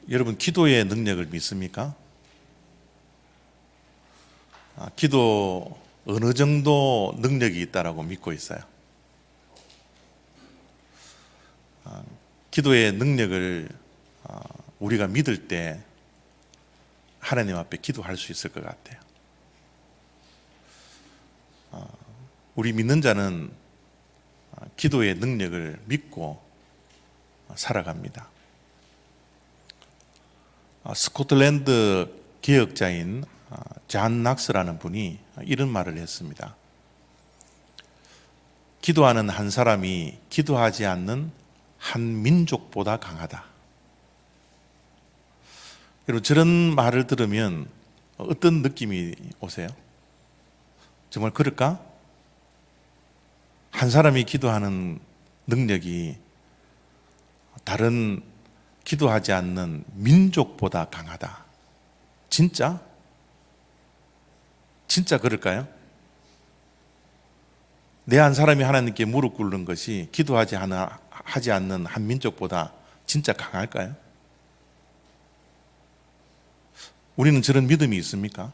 여러분, 기도의 능력을 믿습니까? 기도 어느 정도 능력이 있다라고 믿고 있어요? 기도의 능력을 우리가 믿을 때 하나님 앞에 기도할 수 있을 것 같아요. 우리 믿는 자는 기도의 능력을 믿고 살아갑니다. 스코틀랜드 개혁자인 존 낙스라는 분이 이런 말을 했습니다. 기도하는 한 사람이 기도하지 않는 한 민족보다 강하다. 여러분, 저런 말을 들으면 어떤 느낌이 오세요? 정말 그럴까? 한 사람이 기도하는 능력이 다른 기도하지 않는 민족보다 강하다. 진짜? 진짜 그럴까요? 내 한 사람이 하나님께 무릎 꿇는 것이 기도하지 않는 한 민족보다 진짜 강할까요? 우리는 저런 믿음이 있습니까?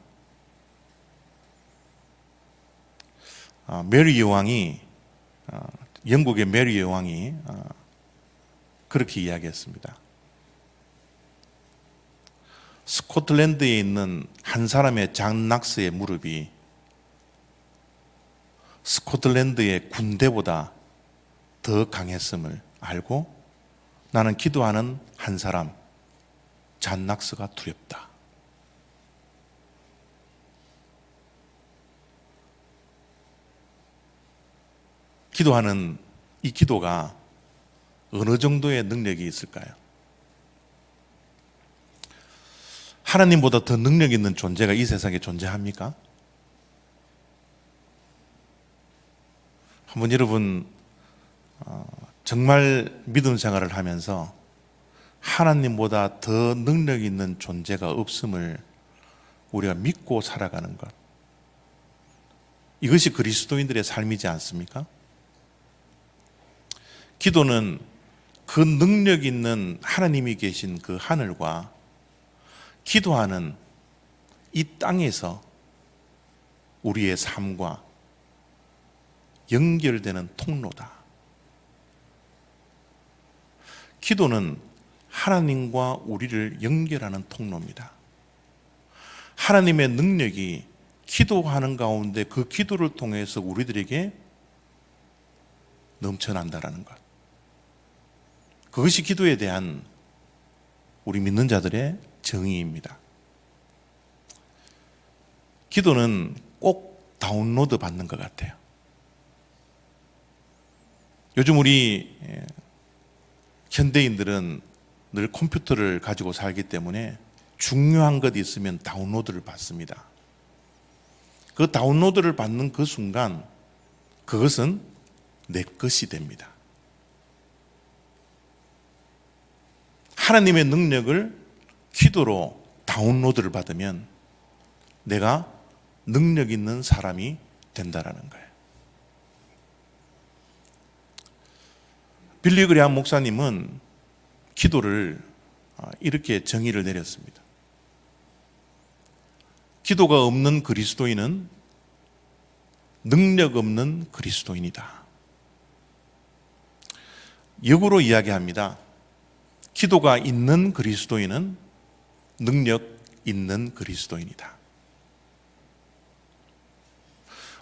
메리 여왕이 영국의 메리 여왕이 그렇게 이야기했습니다. 스코틀랜드에 있는 한 사람의 존 낙스의 무릎이 스코틀랜드의 군대보다 더 강했음을 알고 나는 기도하는 한 사람 존 낙스가 두렵다. 기도하는 이 기도가 어느 정도의 능력이 있을까요? 하나님보다 더 능력 있는 존재가 이 세상에 존재합니까? 한번 여러분 정말 믿음 생활을 하면서 하나님보다 더 능력 있는 존재가 없음을 우리가 믿고 살아가는 것, 이것이 그리스도인들의 삶이지 않습니까? 기도는 그 능력 있는 하나님이 계신 그 하늘과 기도하는 이 땅에서 우리의 삶과 연결되는 통로다. 기도는 하나님과 우리를 연결하는 통로입니다. 하나님의 능력이 기도하는 가운데 그 기도를 통해서 우리들에게 넘쳐난다라는 것. 그것이 기도에 대한 우리 믿는 자들의 정의입니다. 기도는 꼭 다운로드 받는 것 같아요. 요즘 우리 현대인들은 늘 컴퓨터를 가지고 살기 때문에 중요한 것이 있으면 다운로드를 받습니다. 그 다운로드를 받는 그 순간 그것은 내 것이 됩니다. 하나님의 능력을 기도로 다운로드를 받으면 내가 능력 있는 사람이 된다라는 거예요. 빌리 그레함 목사님은 기도를 이렇게 정의를 내렸습니다. 기도가 없는 그리스도인은 능력 없는 그리스도인이다. 역으로 이야기합니다. 기도가 있는 그리스도인은 능력 있는 그리스도인이다.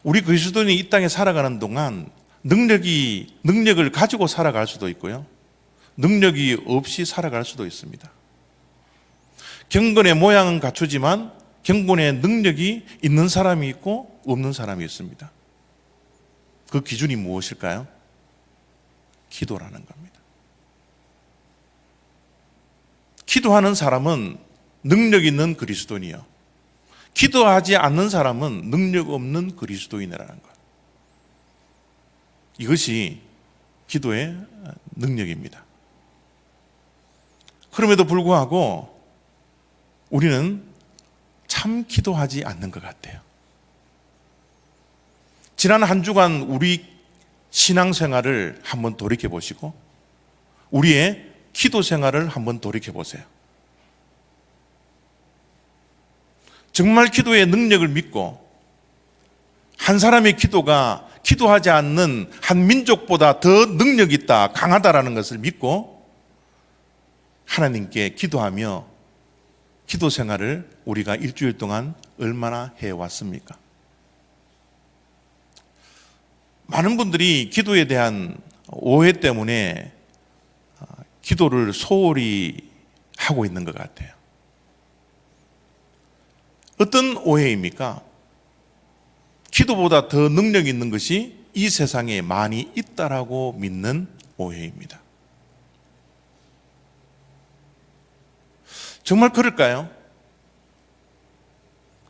우리 그리스도인이 이 땅에 살아가는 동안 능력을 가지고 살아갈 수도 있고요, 능력이 없이 살아갈 수도 있습니다. 경건의 모양은 갖추지만 경건의 능력이 있는 사람이 있고 없는 사람이 있습니다. 그 기준이 무엇일까요? 기도라는 겁니다. 기도하는 사람은 능력 있는 그리스도인이요, 기도하지 않는 사람은 능력 없는 그리스도인이라는 것. 이것이 기도의 능력입니다. 그럼에도 불구하고 우리는 참 기도하지 않는 것 같아요. 지난 한 주간 우리 신앙생활을 한번 돌이켜 보시고 우리의 기도 생활을 한번 돌이켜 보세요. 정말 기도의 능력을 믿고 한 사람의 기도가 기도하지 않는 한 민족보다 더 능력 있다, 강하다라는 것을 믿고 하나님께 기도하며 기도 생활을 우리가 일주일 동안 얼마나 해왔습니까? 많은 분들이 기도에 대한 오해 때문에 기도를 소홀히 하고 있는 것 같아요. 어떤 오해입니까? 기도보다 더 능력 있는 것이 이 세상에 많이 있다라고 믿는 오해입니다. 정말 그럴까요?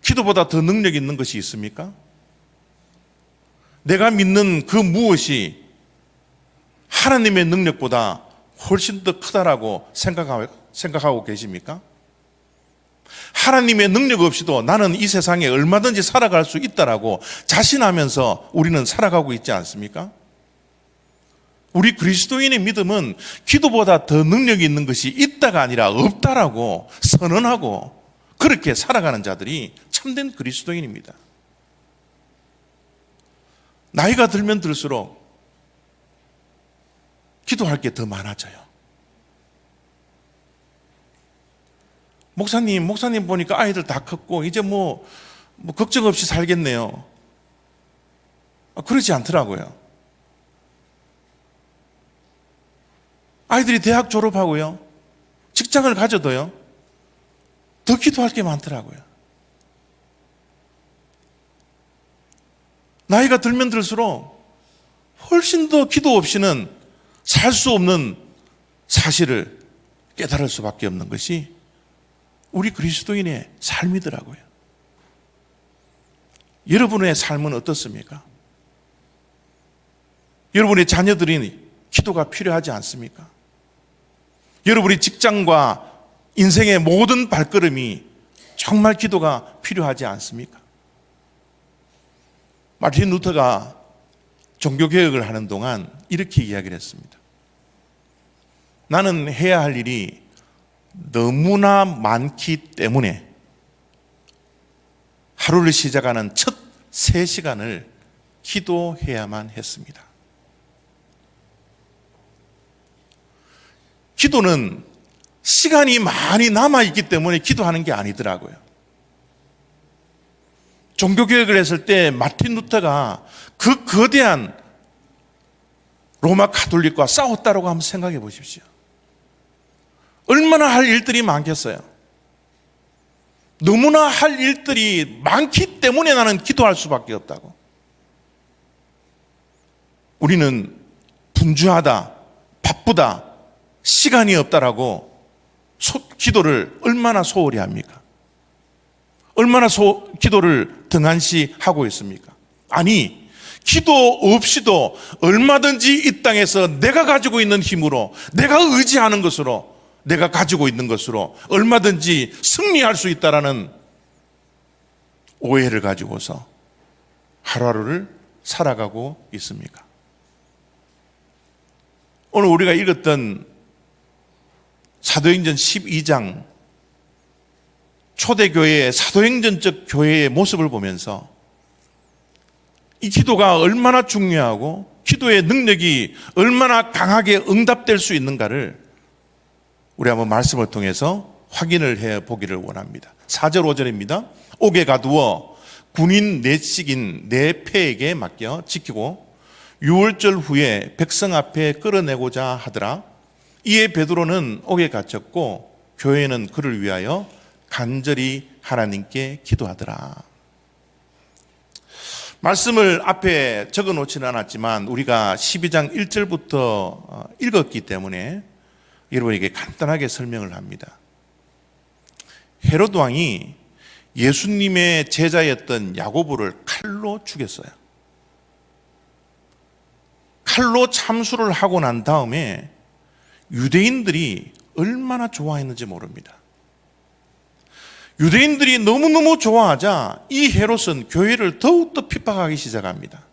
기도보다 더 능력 있는 것이 있습니까? 내가 믿는 그 무엇이 하나님의 능력보다 훨씬 더 크다라고 생각하고 계십니까? 하나님의 능력 없이도 나는 이 세상에 얼마든지 살아갈 수 있다라고 자신하면서 우리는 살아가고 있지 않습니까? 우리 그리스도인의 믿음은 기도보다 더 능력이 있는 것이 있다가 아니라 없다라고 선언하고 그렇게 살아가는 자들이 참된 그리스도인입니다. 나이가 들면 들수록 기도할 게 더 많아져요. 목사님 보니까 아이들 다 컸고 이제 뭐 걱정 없이 살겠네요. 그러지 않더라고요. 아이들이 대학 졸업하고요, 직장을 가져도요, 더 기도할 게 많더라고요. 나이가 들면 들수록 훨씬 더 기도 없이는 살 수 없는 사실을 깨달을 수밖에 없는 것이 우리 그리스도인의 삶이더라고요. 여러분의 삶은 어떻습니까? 여러분의 자녀들이 기도가 필요하지 않습니까? 여러분의 직장과 인생의 모든 발걸음이 정말 기도가 필요하지 않습니까? 마틴 루터가 종교개혁을 하는 동안 이렇게 이야기를 했습니다. 나는 해야 할 일이 너무나 많기 때문에 하루를 시작하는 첫 3시간을 기도해야만 했습니다. 기도는 시간이 많이 남아있기 때문에 기도하는 게 아니더라고요. 종교개혁을 했을 때 마틴 루터가 그 거대한 로마 가톨릭과 싸웠다라고 한번 생각해 보십시오. 얼마나 할 일들이 많겠어요. 너무나 할 일들이 많기 때문에 나는 기도할 수밖에 없다고. 우리는 분주하다, 바쁘다, 시간이 없다라고 기도를 얼마나 소홀히 합니까? 얼마나 기도를 등한시하고 있습니까? 아니, 기도 없이도 얼마든지 이 땅에서 내가 가지고 있는 힘으로, 내가 의지하는 것으로, 내가 가지고 있는 것으로 얼마든지 승리할 수 있다라는 오해를 가지고서 하루하루를 살아가고 있습니까? 오늘 우리가 읽었던 사도행전 12장 초대교회의 사도행전적 교회의 모습을 보면서 이 기도가 얼마나 중요하고 기도의 능력이 얼마나 강하게 응답될 수 있는가를 우리 한번 말씀을 통해서 확인을 해보기를 원합니다. 4절 5절입니다. 옥에 가두어 군인 넷씩인 네 패에게 맡겨 지키고 유월절 후에 백성 앞에 끌어내고자 하더라. 이에 베드로는 옥에 갇혔고 교회는 그를 위하여 간절히 하나님께 기도하더라. 말씀을 앞에 적어 놓지는 않았지만 우리가 12장 1절부터 읽었기 때문에 여러분에게 간단하게 설명을 합니다. 헤롯 왕이 예수님의 제자였던 야고보를 칼로 죽였어요. 칼로 참수를 하고 난 다음에 유대인들이 얼마나 좋아했는지 모릅니다. 유대인들이 너무너무 좋아하자 이 헤롯은 교회를 더욱더 핍박하기 시작합니다.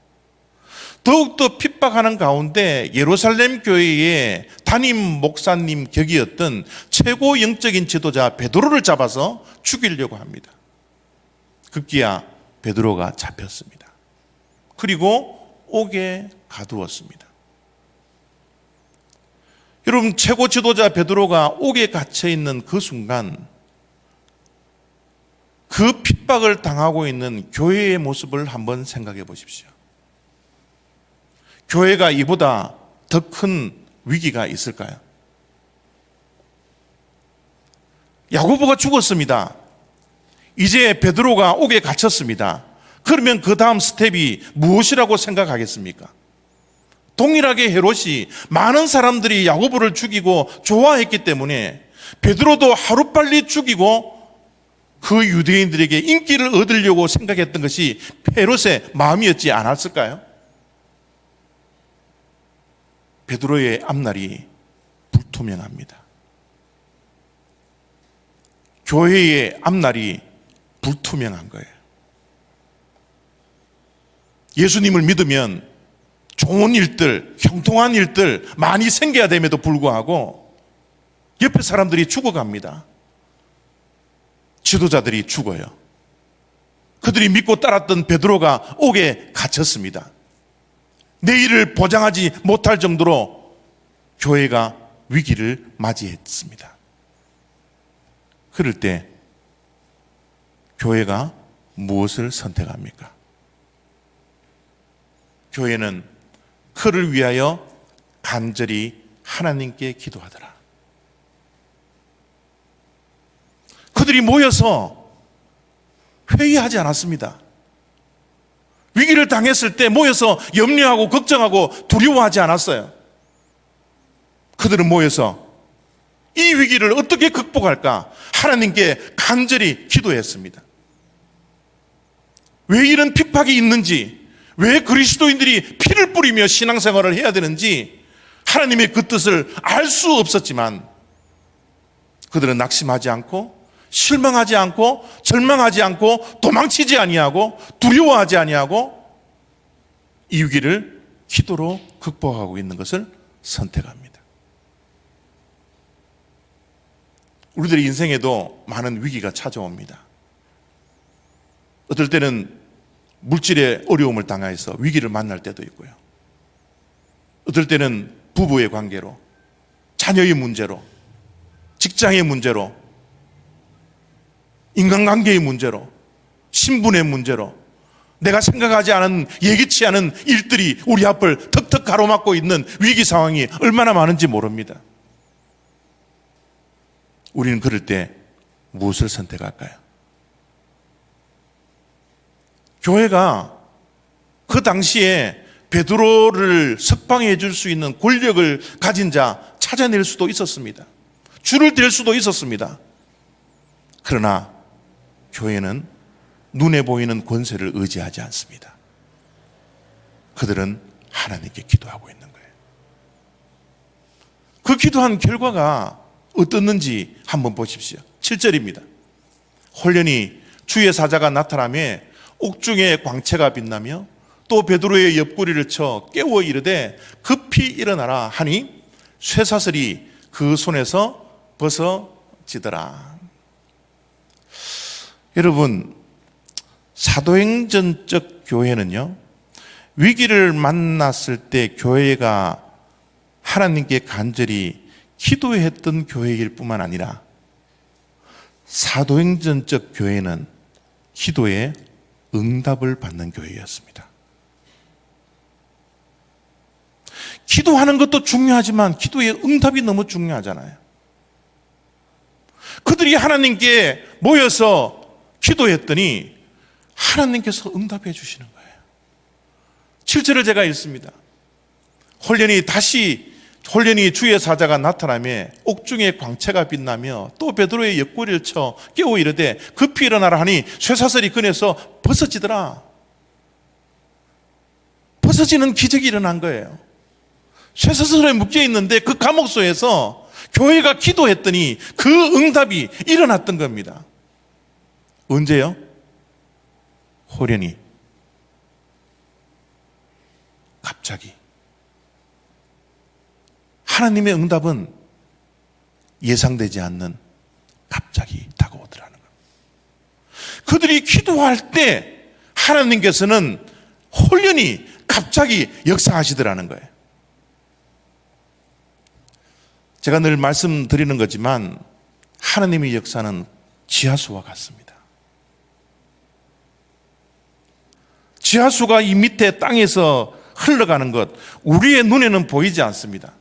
더욱더 핍박하는 가운데 예루살렘 교회의 담임 목사님 격이었던 최고 영적인 지도자 베드로를 잡아서 죽이려고 합니다. 급기야 베드로가 잡혔습니다. 그리고 옥에 가두었습니다. 여러분, 최고 지도자 베드로가 옥에 갇혀 있는 그 순간 그 핍박을 당하고 있는 교회의 모습을 한번 생각해 보십시오. 교회가 이보다 더 큰 위기가 있을까요? 야고보가 죽었습니다. 이제 베드로가 옥에 갇혔습니다. 그러면 그 다음 스텝이 무엇이라고 생각하겠습니까? 동일하게 헤롯이 많은 사람들이 야고보를 죽이고 좋아했기 때문에 베드로도 하루빨리 죽이고 그 유대인들에게 인기를 얻으려고 생각했던 것이 헤롯의 마음이었지 않았을까요? 베드로의 앞날이 불투명합니다. 교회의 앞날이 불투명한 거예요. 예수님을 믿으면 좋은 일들, 형통한 일들 많이 생겨야 됨에도 불구하고 옆에 사람들이 죽어갑니다. 지도자들이 죽어요. 그들이 믿고 따랐던 베드로가 옥에 갇혔습니다. 내일을 보장하지 못할 정도로 교회가 위기를 맞이했습니다. 그럴 때 교회가 무엇을 선택합니까? 교회는 그를 위하여 간절히 하나님께 기도하더라. 그들이 모여서 회의하지 않았습니다. 위기를 당했을 때 모여서 염려하고 걱정하고 두려워하지 않았어요. 그들은 모여서 이 위기를 어떻게 극복할까 하나님께 간절히 기도했습니다. 왜 이런 핍박이 있는지, 왜 그리스도인들이 피를 뿌리며 신앙생활을 해야 되는지 하나님의 그 뜻을 알 수 없었지만 그들은 낙심하지 않고 실망하지 않고 절망하지 않고 도망치지 아니하고 두려워하지 아니하고 이 위기를 기도로 극복하고 있는 것을 선택합니다. 우리들의 인생에도 많은 위기가 찾아옵니다. 어떨 때는 물질의 어려움을 당해서 위기를 만날 때도 있고요. 어떨 때는 부부의 관계로, 자녀의 문제로, 직장의 문제로, 인간관계의 문제로, 신분의 문제로, 내가 생각하지 않은, 예기치 않은 일들이 우리 앞을 턱턱 가로막고 있는 위기 상황이 얼마나 많은지 모릅니다. 우리는 그럴 때 무엇을 선택할까요? 교회가 그 당시에 베드로를 석방해 줄 수 있는 권력을 가진 자 찾아낼 수도 있었습니다. 줄을 댈 수도 있었습니다. 그러나 교회는 눈에 보이는 권세를 의지하지 않습니다. 그들은 하나님께 기도하고 있는 거예요. 그 기도한 결과가 어떻는지 한번 보십시오. 7절입니다. 홀련히 주의 사자가 나타나며 옥중에 광채가 빛나며 또 베드로의 옆구리를 쳐 깨워 이르되 급히 일어나라 하니 쇠사슬이 그 손에서 벗어지더라. 여러분, 사도행전적 교회는요, 위기를 만났을 때 교회가 하나님께 간절히 기도했던 교회일 뿐만 아니라 사도행전적 교회는 기도에 응답을 받는 교회였습니다. 기도하는 것도 중요하지만 기도의 응답이 너무 중요하잖아요. 그들이 하나님께 모여서 기도했더니 하나님께서 응답해 주시는 거예요. 7절을 제가 읽습니다. 홀련히 주의 사자가 나타나며 옥중에 광채가 빛나며 또 베드로의 옆구리를 쳐 깨워 이르되 급히 일어나라 하니 쇠사슬이 그네서 벗어지더라. 벗어지는 기적이 일어난 거예요. 쇠사슬에 묶여 있는데 그 감옥소에서 교회가 기도했더니 그 응답이 일어났던 겁니다. 언제요? 홀연히, 갑자기. 하나님의 응답은 예상되지 않는 갑자기 다가오더라는 겁니다. 그들이 기도할 때 하나님께서는 홀연히 갑자기 역사하시더라는 거예요. 제가 늘 말씀드리는 거지만 하나님의 역사는 지하수와 같습니다. 지하수가 이 밑에 땅에서 흘러가는 것, 우리의 눈에는 보이지 않습니다.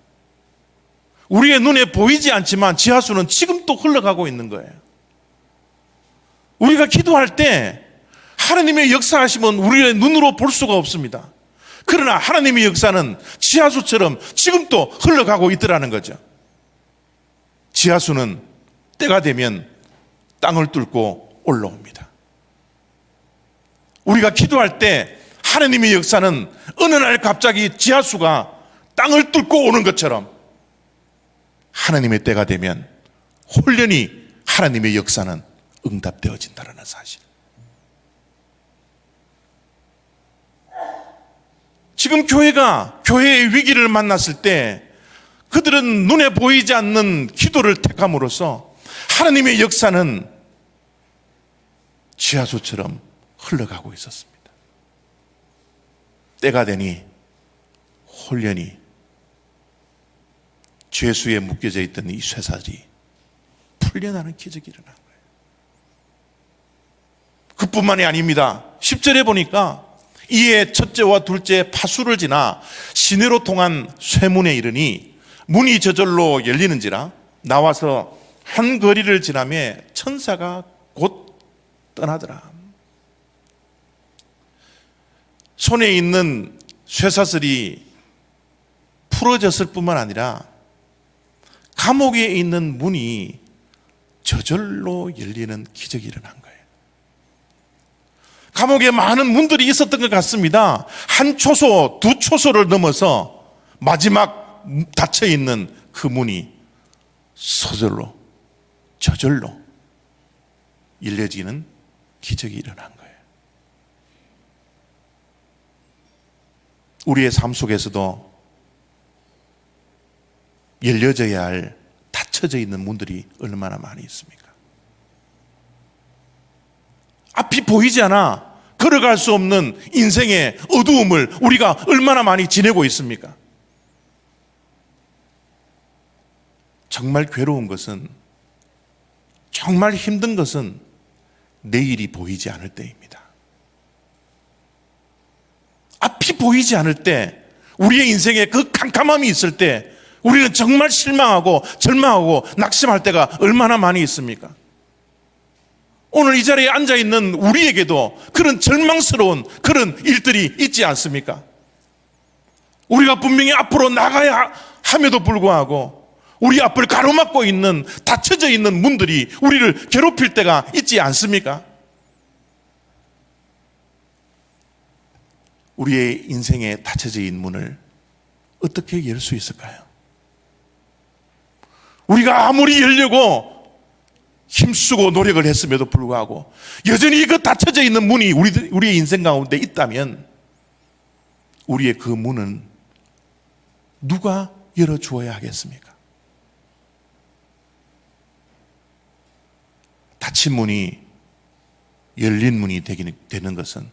우리의 눈에 보이지 않지만 지하수는 지금 또 흘러가고 있는 거예요. 우리가 기도할 때 하나님의 역사하심은 우리의 눈으로 볼 수가 없습니다. 그러나 하나님의 역사는 지하수처럼 지금 또 흘러가고 있더라는 거죠. 지하수는 때가 되면 땅을 뚫고 올라옵니다. 우리가 기도할 때 하나님의 역사는 어느 날 갑자기 지하수가 땅을 뚫고 오는 것처럼 하나님의 때가 되면 홀연히 하나님의 역사는 응답되어진다는 사실. 지금 교회가 교회의 위기를 만났을 때 그들은 눈에 보이지 않는 기도를 택함으로써 하나님의 역사는 지하수처럼 흘러가고 있었습니다. 때가 되니 홀연히 죄수에 묶여져 있던 이 쇠사슬이 풀려나는 기적이 일어난 거예요. 그뿐만이 아닙니다. 10절에 보니까 이에 첫째와 둘째 파수를 지나 시내로 통한 쇠문에 이르니 문이 저절로 열리는지라 나와서 한 거리를 지나매 천사가 곧 떠나더라. 손에 있는 쇠사슬이 풀어졌을 뿐만 아니라 감옥에 있는 문이 저절로 열리는 기적이 일어난 거예요. 감옥에 많은 문들이 있었던 것 같습니다. 한 초소, 두 초소를 넘어서 마지막 닫혀 있는 그 문이 저절로 열려지는 기적이 일어난 거예요. 우리의 삶 속에서도 열려져야 할 닫혀져 있는 문들이 얼마나 많이 있습니까? 앞이 보이지 않아 걸어갈 수 없는 인생의 어두움을 우리가 얼마나 많이 지내고 있습니까? 정말 괴로운 것은, 정말 힘든 것은 내일이 보이지 않을 때입니다. 앞이 보이지 않을 때, 우리의 인생에 그 캄캄함이 있을 때 우리는 정말 실망하고 절망하고 낙심할 때가 얼마나 많이 있습니까? 오늘 이 자리에 앉아있는 우리에게도 그런 절망스러운 그런 일들이 있지 않습니까? 우리가 분명히 앞으로 나가야 함에도 불구하고 우리 앞을 가로막고 있는 닫혀져 있는 문들이 우리를 괴롭힐 때가 있지 않습니까? 우리의 인생에 닫혀져 있는 문을 어떻게 열 수 있을까요? 우리가 아무리 열려고 힘쓰고 노력을 했음에도 불구하고 여전히 그 닫혀져 있는 문이 우리의 인생 가운데 있다면 우리의 그 문은 누가 열어주어야 하겠습니까? 닫힌 문이 열린 문이 되는 것은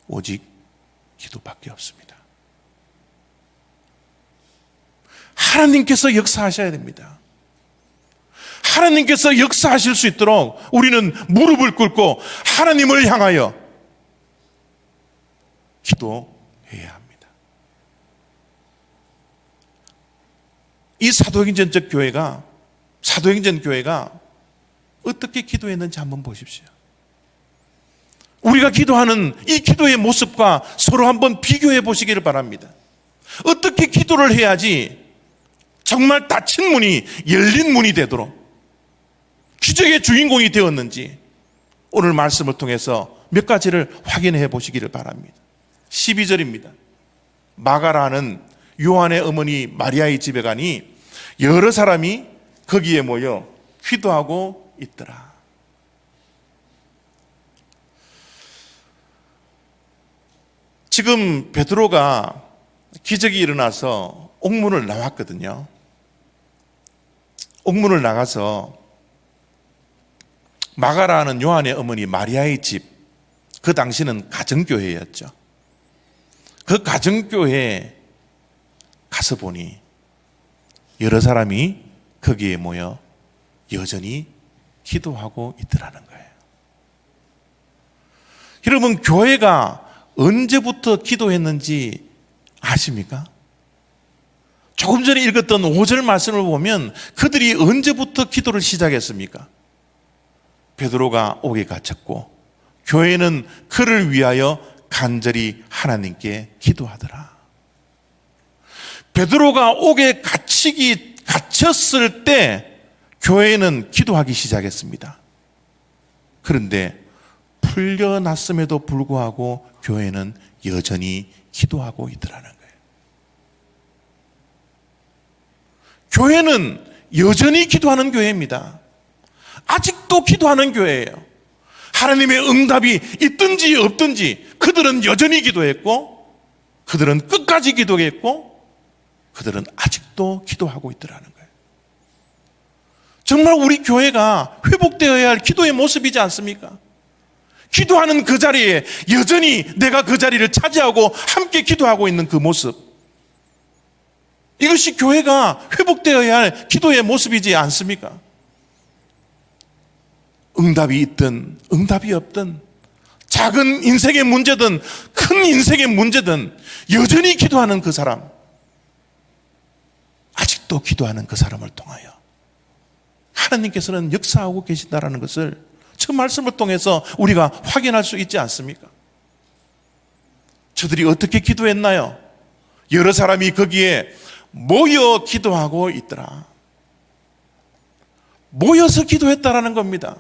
오직 기도밖에 없습니다. 하나님께서 역사하셔야 됩니다. 하나님께서 역사하실 수 있도록 우리는 무릎을 꿇고 하나님을 향하여 기도해야 합니다. 이 사도행전적 교회가, 사도행전 교회가 어떻게 기도했는지 한번 보십시오. 우리가 기도하는 이 기도의 모습과 서로 한번 비교해 보시기를 바랍니다. 어떻게 기도를 해야지 정말 닫힌 문이 열린 문이 되도록 기적의 주인공이 되었는지 오늘 말씀을 통해서 몇 가지를 확인해 보시기를 바랍니다. 12절입니다. 마가라는 요한의 어머니 마리아의 집에 가니 여러 사람이 거기에 모여 기도하고 있더라. 지금 베드로가 기적이 일어나서 옥문을 나왔거든요. 옥문을 나가서 마가라는 요한의 어머니 마리아의 집, 그 당시는 가정교회였죠. 그 가정교회에 가서 보니 여러 사람이 거기에 모여 여전히 기도하고 있더라는 거예요. 여러분, 교회가 언제부터 기도했는지 아십니까? 조금 전에 읽었던 5절 말씀을 보면 그들이 언제부터 기도를 시작했습니까? 베드로가 옥에 갇혔고 교회는 그를 위하여 간절히 하나님께 기도하더라. 베드로가 옥에 갇혔을 때 교회는 기도하기 시작했습니다. 그런데 풀려났음에도 불구하고 교회는 여전히 기도하고 있더라는 거예요. 교회는 여전히 기도하는 교회입니다. 아직도 기도하는 교회예요. 하나님의 응답이 있든지 없든지 그들은 여전히 기도했고, 그들은 끝까지 기도했고, 그들은 아직도 기도하고 있더라는 거예요. 정말 우리 교회가 회복되어야 할 기도의 모습이지 않습니까? 기도하는 그 자리에 여전히 내가 그 자리를 차지하고 함께 기도하고 있는 그 모습, 이것이 교회가 회복되어야 할 기도의 모습이지 않습니까? 응답이 있든 응답이 없든, 작은 인생의 문제든 큰 인생의 문제든 여전히 기도하는 그 사람, 아직도 기도하는 그 사람을 통하여 하나님께서는 역사하고 계신다는 것을 저 말씀을 통해서 우리가 확인할 수 있지 않습니까? 저들이 어떻게 기도했나요? 여러 사람이 거기에 모여 기도하고 있더라. 모여서 기도했다라는 겁니다.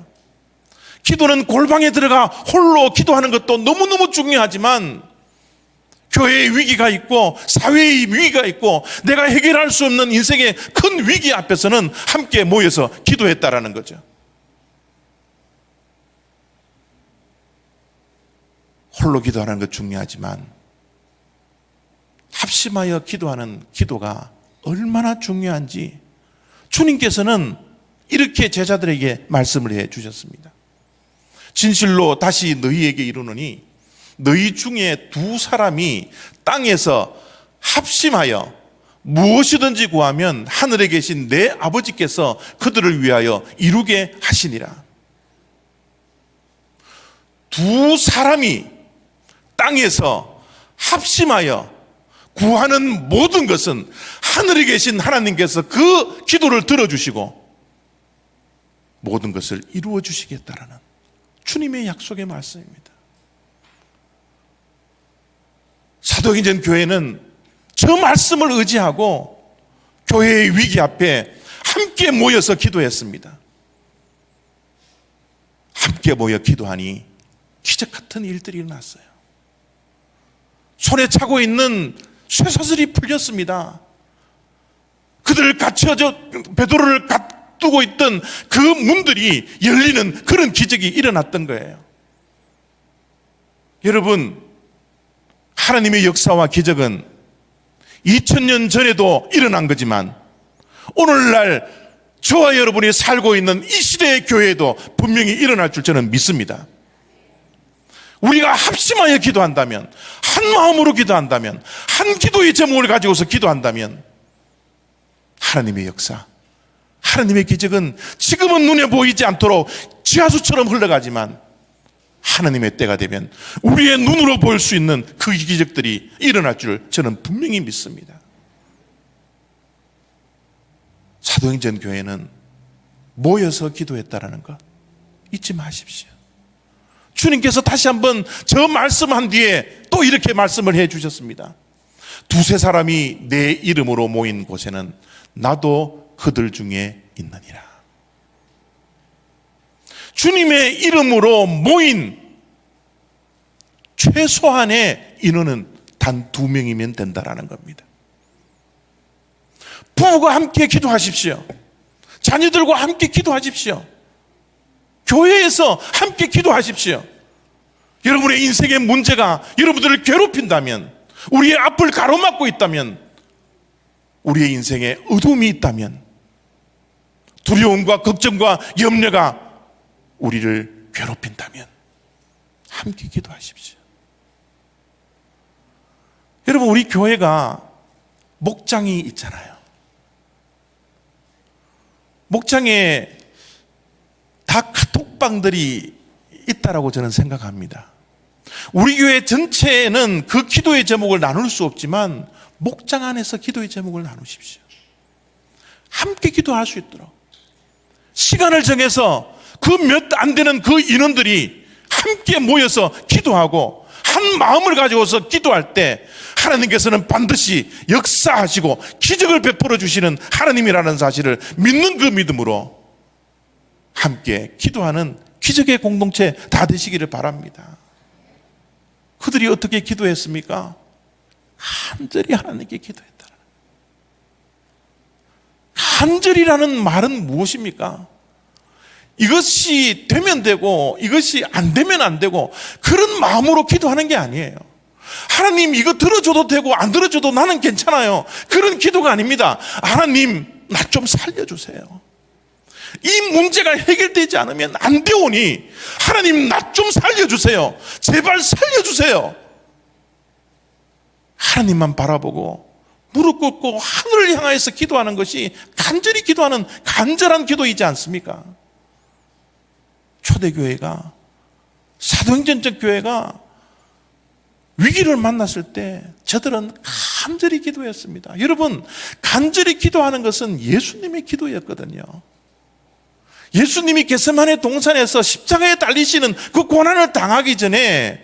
기도는 골방에 들어가 홀로 기도하는 것도 너무너무 중요하지만, 교회의 위기가 있고 사회의 위기가 있고 내가 해결할 수 없는 인생의 큰 위기 앞에서는 함께 모여서 기도했다라는 거죠. 홀로 기도하는 것 중요하지만 합심하여 기도하는 기도가 얼마나 중요한지 주님께서는 이렇게 제자들에게 말씀을 해 주셨습니다. 진실로 다시 너희에게 이르노니 너희 중에 두 사람이 땅에서 합심하여 무엇이든지 구하면 하늘에 계신 내 아버지께서 그들을 위하여 이루게 하시니라. 두 사람이 땅에서 합심하여 구하는 모든 것은 하늘에 계신 하나님께서 그 기도를 들어주시고 모든 것을 이루어 주시겠다라는 주님의 약속의 말씀입니다. 사도행전 교회는 저 말씀을 의지하고 교회의 위기 앞에 함께 모여서 기도했습니다. 함께 모여 기도하니 기적 같은 일들이 일어났어요. 손에 차고 있는 쇠사슬이 풀렸습니다. 그들을 베드로를 두고 있던 그 문들이 열리는 그런 기적이 일어났던 거예요. 여러분, 하나님의 역사와 기적은 2000년 전에도 일어난 거지만 오늘날 저와 여러분이 살고 있는 이 시대의 교회에도 분명히 일어날 줄 저는 믿습니다. 우리가 합심하여 기도한다면, 한 마음으로 기도한다면, 한 기도의 제목을 가지고서 기도한다면 하나님의 역사, 하나님의 기적은 지금은 눈에 보이지 않도록 지하수처럼 흘러가지만 하나님의 때가 되면 우리의 눈으로 볼 수 있는 그 기적들이 일어날 줄 저는 분명히 믿습니다. 사도행전 교회는 모여서 기도했다라는 것 잊지 마십시오. 주님께서 다시 한번 저 말씀한 뒤에 또 이렇게 말씀을 해 주셨습니다. 두세 사람이 내 이름으로 모인 곳에는 나도 그들 중에 있느니라. 주님의 이름으로 모인 최소한의 인원은 단 2명이면 된다라는 겁니다. 부부가 함께 기도하십시오. 자녀들과 함께 기도하십시오. 교회에서 함께 기도하십시오. 여러분의 인생의 문제가 여러분들을 괴롭힌다면, 우리의 앞을 가로막고 있다면, 우리의 인생에 어둠이 있다면, 두려움과 걱정과 염려가 우리를 괴롭힌다면 함께 기도하십시오. 여러분, 우리 교회가 목장이 있잖아요. 목장에 다 카톡방들이 있다라고 저는 생각합니다. 우리 교회 전체는 그 기도의 제목을 나눌 수 없지만 목장 안에서 기도의 제목을 나누십시오. 함께 기도할 수 있도록 시간을 정해서 그 몇 안 되는 그 인원들이 함께 모여서 기도하고 한 마음을 가지고서 기도할 때 하나님께서는 반드시 역사하시고 기적을 베풀어 주시는 하나님이라는 사실을 믿는 그 믿음으로 함께 기도하는 기적의 공동체 다 되시기를 바랍니다. 그들이 어떻게 기도했습니까? 간절히 하나님께 기도했다. 간절이라는 말은 무엇입니까? 이것이 되면 되고 이것이 안 되면 안 되고 그런 마음으로 기도하는 게 아니에요. 하나님, 이거 들어줘도 되고 안 들어줘도 나는 괜찮아요. 그런 기도가 아닙니다. 하나님, 나 좀 살려주세요. 이 문제가 해결되지 않으면 안 되오니 하나님, 나 좀 살려주세요. 제발 살려주세요. 하나님만 바라보고 무릎 꿇고 하늘을 향해서 기도하는 것이 간절히 기도하는 간절한 기도이지 않습니까? 초대교회가, 사도행전적 교회가 위기를 만났을 때 저들은 간절히 기도했습니다. 여러분, 간절히 기도하는 것은 예수님의 기도였거든요. 예수님이 겟세마네 동산에서 십자가에 달리시는 그 고난을 당하기 전에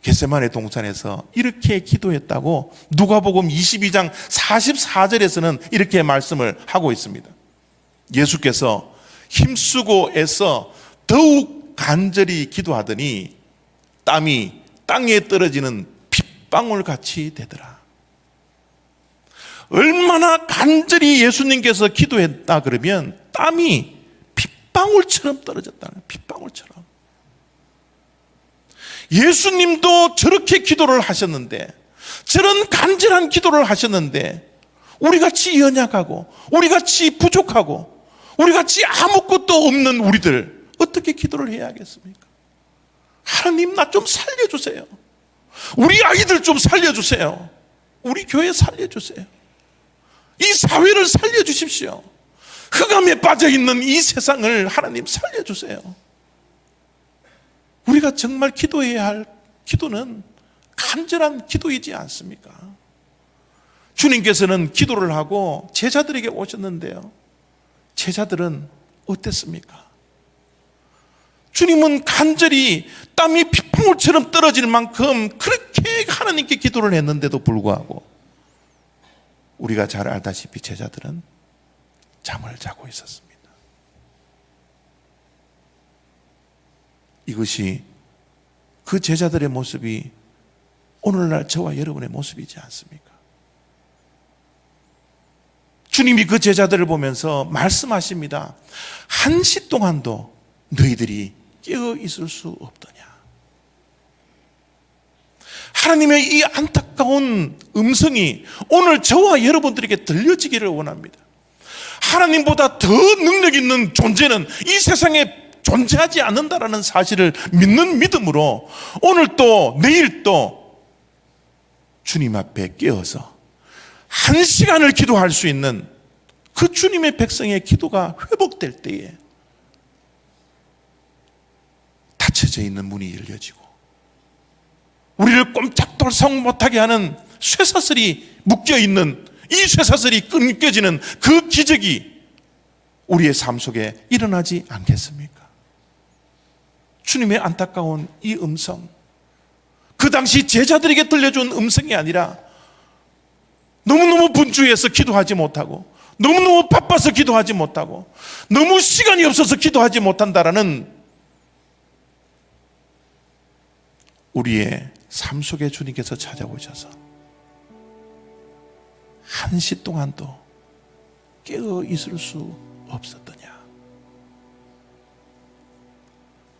겟세마네 동산에서 이렇게 기도했다고 누가복음 22장 44절에서는 이렇게 말씀을 하고 있습니다. 예수께서 힘쓰고 애써 더욱 간절히 기도하더니 땀이 땅에 떨어지는 핏방울 같이 되더라. 얼마나 간절히 예수님께서 기도했다 그러면 땀이 핏방울처럼 떨어졌다는, 핏방울처럼. 예수님도 저렇게 기도를 하셨는데, 저런 간절한 기도를 하셨는데, 우리같이 연약하고 우리같이 부족하고 우리같이 아무것도 없는 우리들 어떻게 기도를 해야 하겠습니까? 하나님, 나 좀 살려주세요. 우리 아이들 좀 살려주세요. 우리 교회 살려주세요. 이 사회를 살려주십시오. 흑암에 빠져있는 이 세상을 하나님 살려주세요. 우리가 정말 기도해야 할 기도는 간절한 기도이지 않습니까? 주님께서는 기도를 하고 제자들에게 오셨는데요, 제자들은 어땠습니까? 주님은 간절히 땀이 핏방울처럼 떨어질 만큼 그렇게 하나님께 기도를 했는데도 불구하고 우리가 잘 알다시피 제자들은 잠을 자고 있었습니다. 이것이 그 제자들의 모습이 오늘날 저와 여러분의 모습이지 않습니까? 주님이 그 제자들을 보면서 말씀하십니다. 한시 동안도 너희들이 깨어 있을 수 없더냐. 하나님의 이 안타까운 음성이 오늘 저와 여러분들에게 들려지기를 원합니다. 하나님보다 더 능력 있는 존재는 이 세상에 존재하지 않는다라는 사실을 믿는 믿음으로 오늘 또 내일 또 주님 앞에 깨어서 한 시간을 기도할 수 있는 그 주님의 백성의 기도가 회복될 때에 닫혀져 있는 문이 열려지고 우리를 꼼짝달싹 못하게 하는 쇠사슬이 묶여있는 이 쇠사슬이 끊겨지는 그 기적이 우리의 삶 속에 일어나지 않겠습니까? 주님의 안타까운 이 음성, 그 당시 제자들에게 들려준 음성이 아니라 너무너무 분주해서 기도하지 못하고 너무너무 바빠서 기도하지 못하고 너무 시간이 없어서 기도하지 못한다라는 우리의 삶 속에 주님께서 찾아오셔서 한시 동안도 깨어 있을 수 없었더냐.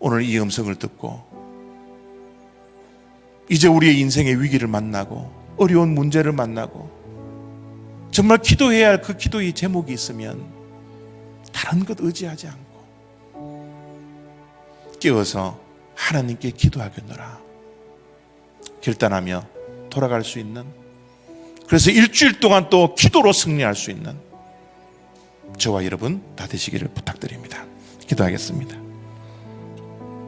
오늘 이 음성을 듣고 이제 우리의 인생의 위기를 만나고 어려운 문제를 만나고 정말 기도해야 할 그 기도의 제목이 있으면 다른 것 의지하지 않고 깨어서 하나님께 기도하겠노라 결단하며 돌아갈 수 있는, 그래서 일주일 동안 또 기도로 승리할 수 있는 저와 여러분 다 되시기를 부탁드립니다. 기도하겠습니다.